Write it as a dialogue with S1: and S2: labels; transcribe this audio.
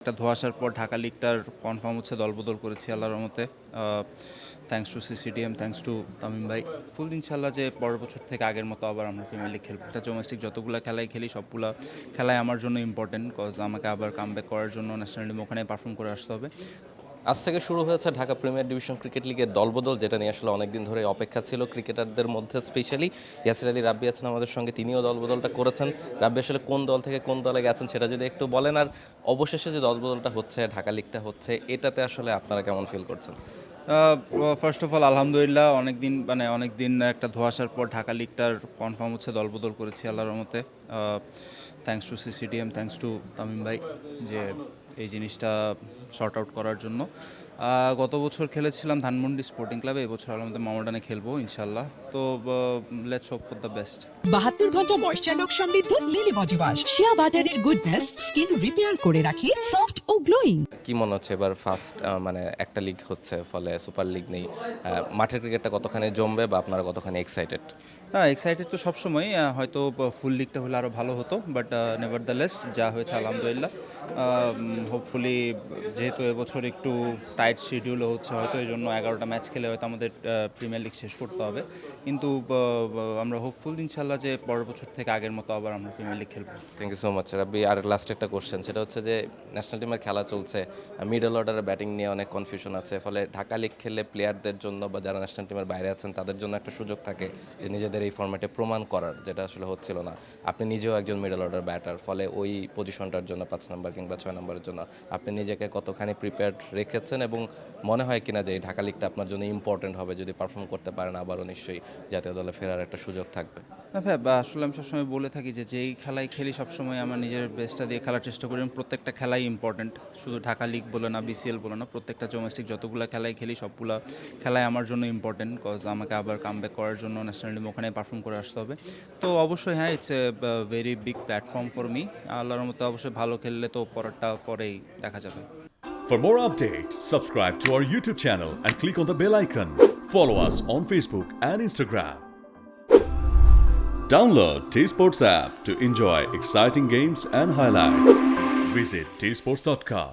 S1: একটা ধোঁয়াশার পর ঢাকা লিগটার কনফার্ম হচ্ছে দলবদল করেছি আল্লাহর রহমতে। Thanks to CCDM, thanks to Tamim ভাই। ফুল ইনশাল্লাহ যে পরের বছর থেকে আগের মতো আবার আমরা প্রিমিয়ার লিগ খেলবো। ডোমেস্টিক যতগুলো খেলাই খেলি সবগুলো খেলাই আমার জন্য ইম্পর্টেন্ট, কজ আমাকে আবার কামব্যাক করার জন্য ন্যাশনাল টিম ওখানে পারফর্ম করে আসতে হবে।
S2: আজ থেকে শুরু হয়েছে ঢাকা প্রিমিয়ার ডিভিশন ক্রিকেট লিগের দলবদল, যেটা নিয়ে আসলে অনেকদিন ধরে অপেক্ষা ছিল ক্রিকেটারদের মধ্যে। স্পেশালি ইয়াসির আলী রাব্বি আছেন আমাদের সঙ্গে, তিনিও দলবদলটা করেছেন। রাব্বি আসলে কোন দল থেকে কোন দলে গেছেন সেটা যদি একটু বলেন, আর অবশেষে যে দলবদলটা হচ্ছে, ঢাকা লিগটা হচ্ছে, এটাতে আসলে আপনারা কেমন ফিল করছেন?
S1: ফার্স্ট অফ অল আলহামদুলিল্লাহ, অনেকদিন একটা ধোঁয়াশার পর ঢাকা লিগটার কনফার্ম হচ্ছে দলবদল করেছি আল্লাহর রহমতে। Thanks to CCDM, thanks to Tamim ভাই যে এই জিনিসটা শর্ট আউট করার জন্য। গত বছর খেলেছিলাম ধানমন্ডি স্পোর্টিং ক্লাবে, এবছর আমাদের মামাডানে খেলবো ইনশাল্লাহ। তো let's hope for the best.
S3: 72 ঘন্টা ময়েশ্চার লক সমৃদ্ধ লিলি বডি ওয়াশ, শিয়া বাটারের গুডনেস স্কিন রিপেয়ার করে রাখে সফট ও গ্লোয়িং।
S2: কি মনে হচ্ছে এবার ফার্স্ট মানে একটা লিগ হচ্ছে, ফলে সুপার লিগ নেই, মাঠের ক্রিকেটটা কতখানি জমবে বা আপনারা কতখানি এক্সাইটেড?
S1: এক্সাইটেড তো সবসময়, হয়তো ফুল লিগটা হলে আরও ভালো হতো, বাট নেভার দ্য লেস যা হয়েছে আলহামদুলিল্লাহ। হোপফুলি যেহেতু এবছর একটু টাইট শিডিউলও হচ্ছে, হয়তো এই জন্য 11টা ম্যাচ খেলে হয়তো আমাদের প্রিমিয়ার লিগ শেষ করতে হবে, কিন্তু আমরা হোপফুল ইনশাল্লাহ যে পরের বছর থেকে আগের মতো আবার আমরা প্রিমিয়ার লিগ খেলবো।
S2: Thank you so much Rabbi. আর লাস্ট একটা কোশ্চেন, সেটা হচ্ছে যে ন্যাশনাল টিমের খেলা চলছে, মিডল অর্ডারের ব্যাটিং নিয়ে অনেক কনফিউশন আছে, ফলে ঢাকা লিগ খেললে প্লেয়ারদের জন্য বা যারা ন্যাশনাল টিমের বাইরে আছেন তাদের জন্য একটা সুযোগ থাকে যে নিজেদের এই ফরম্যাটে প্রমাণ করার, যেটা আসলে হচ্ছিল না। আপনি নিজেও একজন মিডল অর্ডার ব্যাটার, ফলে ওই পজিশনটার জন্য 5 নম্বর কিংবা 6 নম্বরের জন্য আপনি নিজেকে কতখানি প্রিপেয়ার্ড রেখেছেন, এবং মনে হয় কিনা যে এই ঢাকা লিগটা আপনার জন্য ইম্পর্টেন্ট হবে? যদি পারফর্ম করতে পারেন আবারও নিশ্চয়ই জাতীয় দলে ফেরার একটা সুযোগ থাকবে।
S1: না ভাই, আসলে আমি সবসময় বলে থাকি যে যেই খেলাই খেলি সবসময় আমার নিজের বেস্টটা দিয়ে খেলার চেষ্টা করি। প্রত্যেকটা খেলাই ইম্পর্টেন্ট, শুধু ঢাকা লিগ বলে না, বিসিএল বলে না, প্রত্যেকটা ডোমেস্টিক যতগুলো খেলাই খেলি সবগুলো খেলাই আমার জন্য ইম্পর্টেন্ট, কজ আমাকে আবার কামব্যাক করার জন্য ন্যাশনাল টিম ওখানে পারফর্ম করে আসতে হবে। তো অবশ্যই হ্যাঁ, it's a very big platform for me. আল্লাহর মতো অবশ্যই ভালো খেললে তো পরেরটা পরেই দেখা যাবে।
S4: For more updates, subscribe to our YouTube channel and click on the bell icon. Follow us on Facebook and Instagram. Download T-Sports app to enjoy exciting games and highlights. Visit tsports.com.